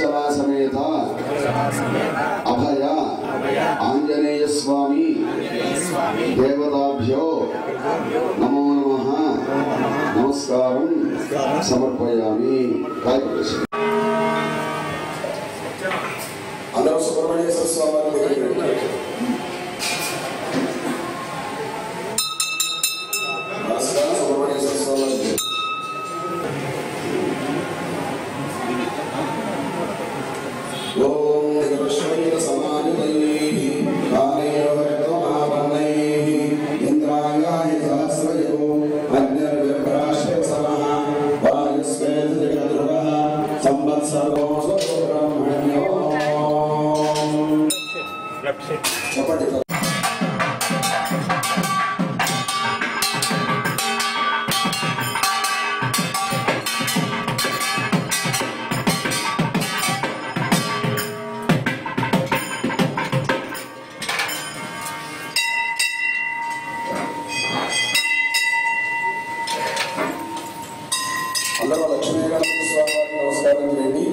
భక్తవత్సల సమేత అభయ ఆంజనేయ స్వామి దేవతాభ్యో నమో నమః నమస్కారం సమర్పయామి. అందరూ సుబ్రహ్మణ్యేశ్వర స్వామి దగ్గర సుబ్రహ్మణ్యేశ్వర స్వామి అందరూ లక్ష్మీనారాయణ స్వామి వారికి నమస్కారం చేయండి.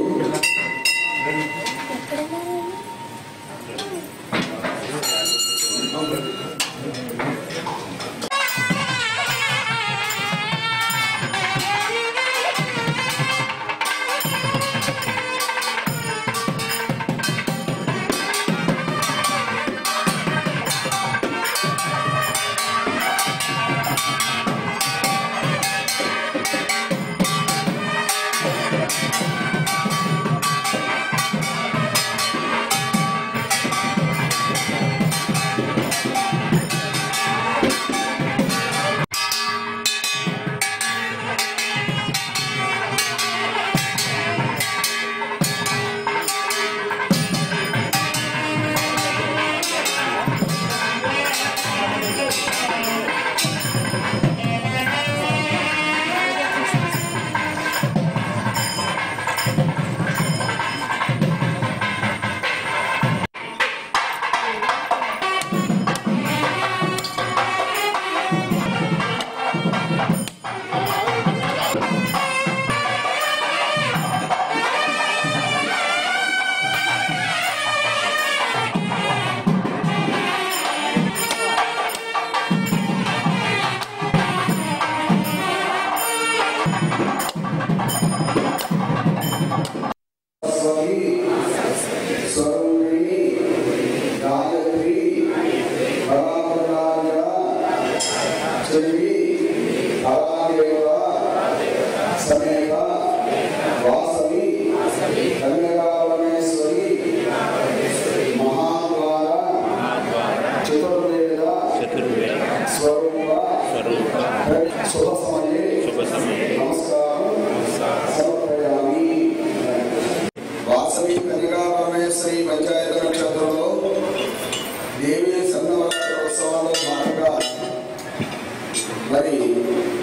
వాసవి కన్యకాపరమేశ్వరి పంచాయత నక్షత్రంలో దేవి సన్నవరాత్రి ఉత్సవాల్లో భాగంగా మరి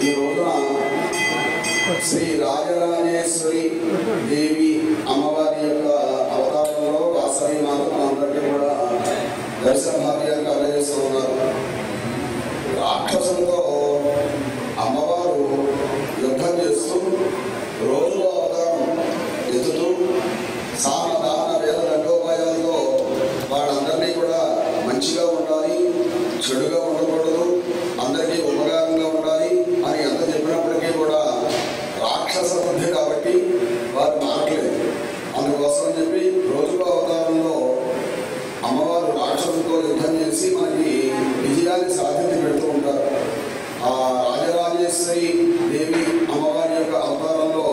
ఈ రోజున శ్రీ రాజరాజేశ్వరి దేవి అమ్మవారి యొక్క అవతారంలో వాసవి మాత మనందరికీ కూడా దర్శన భాగ్యాన్ని కలగజేస్తూ ఉన్నారు. రాక్షసులతో అమ్మవారు యుద్ధం చేస్తూ రోజులో అవతారం ఎత్తుతూ సామదాన వేద దండోపాయాలతో వాళ్ళందరినీ కూడా మంచిగా ఉండాలి, చెడుగా ఉండకూడదు, అందరికీ ఉపకారంగా ఉండాలి అని ఎంత చెప్పినప్పటికీ కూడా రాక్షస బుద్ధి కాబట్టి వారు మారట్లేదు. అందుకోసం అని చెప్పి రోజుకో అవతారంలో అమ్మవారు రాక్షసులతో యుద్ధం చేసి మనకి విజయాన్ని సాధించి పెడుతూ ఉంటారు. ఆ రాజరాజేశ్వరి దేవి అమ్మవారి యొక్క అవతారంలో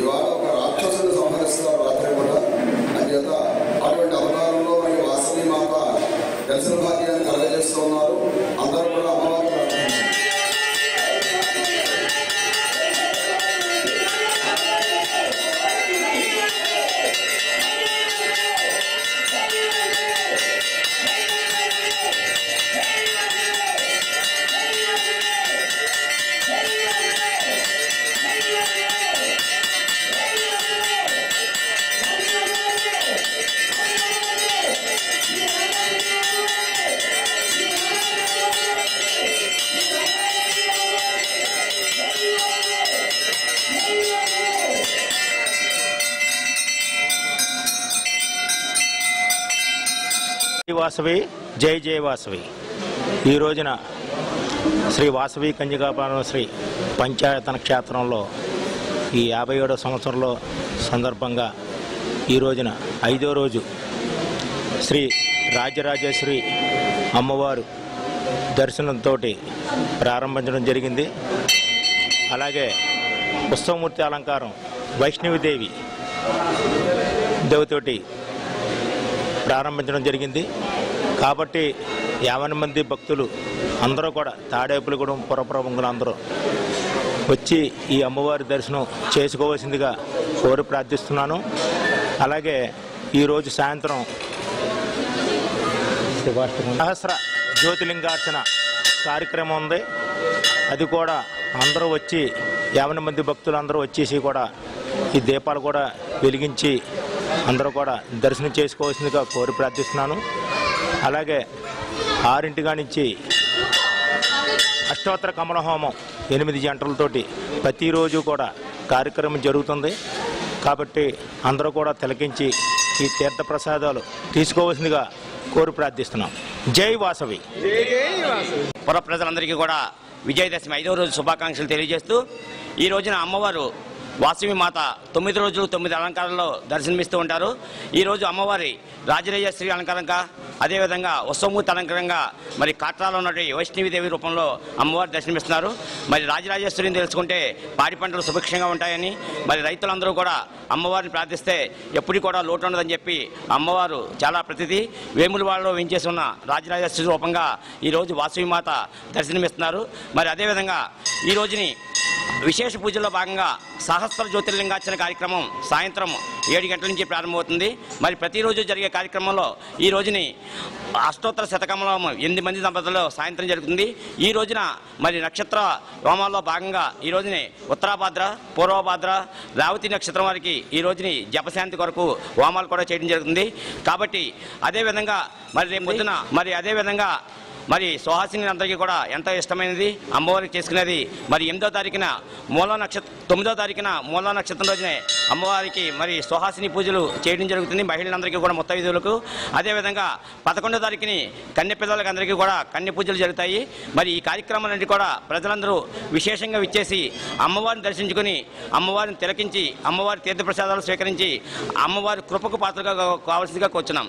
ఇవాళ ఒక రాక్షసుని సంహరిస్తారు రాత్రి కూడా. అంచేత అటువంటి అవతారంలో మనకి వాసవి మాత దర్శన భాగ్యాన్ని కలగజేస్తూ ఉన్నారు. అందరూ కూడా అమ్మవారిని ప్రార్థించారు. వాసవి జై జయ వాసవి. ఈ రోజున శ్రీ వాసవి కన్యకాపరమేశ్వరి పంచాయతన క్షేత్రంలో ఈ 57వ సంవత్సరంలో సందర్భంగా ఈ రోజున 5వ రోజు శ్రీ రాజరాజేశ్వరి అమ్మవారు దర్శనంతో ప్రారంభించడం జరిగింది. అలాగే ఉత్సవమూర్తి అలంకారం వైష్ణవిదేవి దేవతోటి ప్రారంభించడం జరిగింది. కాబట్టి 50 మంది భక్తులు అందరూ కూడా తాడేపులగూడెం పురప్రముఖులు అందరూ వచ్చి ఈ అమ్మవారి దర్శనం చేసుకోవాల్సిందిగా కోరి ప్రార్థిస్తున్నాను. అలాగే ఈరోజు సాయంత్రం సహస్ర జ్యోతిలింగార్చన కార్యక్రమం ఉంది. అది కూడా అందరూ వచ్చి 50 మంది భక్తులు అందరూ వచ్చేసి కూడా ఈ దీపాలు కూడా వెలిగించి అందరూ కూడా దర్శనం చేసుకోవాల్సిందిగా కోరి ప్రార్థిస్తున్నాను. అలాగే 6 నుంచి అష్టోత్తర కమల హోమం 8 గంటలతోటి ప్రతిరోజు కూడా కార్యక్రమం జరుగుతుంది. కాబట్టి అందరూ కూడా తిలకించి ఈ తీర్థ ప్రసాదాలు తీసుకోవాల్సిందిగా కోరి ప్రార్థిస్తున్నాం. జై వాసవి. పుర ప్రజలందరికీ కూడా విజయదశమి 5వ రోజు శుభాకాంక్షలు తెలియజేస్తూ ఈ రోజున అమ్మవారు వాసవి మాత 9 రోజులు 9 అలంకారాల్లో దర్శనమిస్తూ ఉంటారు. ఈరోజు అమ్మవారి రాజరాజేశ్వరి అలంకారంగా, అదేవిధంగా ఉత్సవమూర్తి అలంకారంగా మరి కాట్రాలో ఉన్నటువంటి వైష్ణవిదేవి రూపంలో అమ్మవారు దర్శనమిస్తున్నారు. మరి రాజరాజేశ్వరిని తెలుసుకుంటే పాడి పంటలు సుభిక్షంగా ఉంటాయని, మరి రైతులందరూ కూడా అమ్మవారిని ప్రార్థిస్తే ఎప్పుడు కూడా లోటు ఉండదని చెప్పి అమ్మవారు చాలా ప్రతిదీ వేములవాడలో వేయించేసి ఉన్న రాజరాజేశ్వరి రూపంగా ఈరోజు వాసవి మాత దర్శనమిస్తున్నారు. మరి అదేవిధంగా ఈ రోజుని విశేష పూజల్లో భాగంగా సహస్ర జ్యోతిర్లింగార్చన కార్యక్రమం సాయంత్రం 7 గంటల నుంచి ప్రారంభమవుతుంది. మరి ప్రతిరోజు జరిగే కార్యక్రమంలో ఈ రోజుని అష్టోత్తర శతకమలం 8 మంది దంపతుల్లో సాయంత్రం జరుగుతుంది. ఈ రోజున మరి నక్షత్ర హోమాల్లో భాగంగా ఈ రోజుని ఉత్తరాభాద్ర, పూర్వభాద్ర, రేవతి నక్షత్రం వారికి ఈ రోజుని జపశాంతి కొరకు హోమాలు కూడా చేయడం జరుగుతుంది. కాబట్టి అదేవిధంగా మరి రేపు పొద్దున అదేవిధంగా మరి సుహాసిని అందరికీ కూడా ఎంతో ఇష్టమైనది అమ్మవారికి చేసుకునేది. మరి 8వ తారీఖున మూలా నక్షత్రం, 9వ తారీఖున మూలా నక్షత్రం రోజునే అమ్మవారికి మరి సుహాసిని పూజలు చేయడం జరుగుతుంది మహిళలందరికీ కూడా ముత్తైదువులకు. అదేవిధంగా 11వ తారీఖుని కన్య పిల్లలకి అందరికీ కూడా కన్య పూజలు జరుగుతాయి. మరి ఈ కార్యక్రమాలన్నీ కూడా ప్రజలందరూ విశేషంగా విచ్చేసి అమ్మవారిని దర్శించుకుని అమ్మవారిని తిలకించి అమ్మవారి తీర్థప్రసాదాలు స్వీకరించి అమ్మవారి కృపకు పాత్రగా కావాల్సిందిగా కోరుచున్నాం.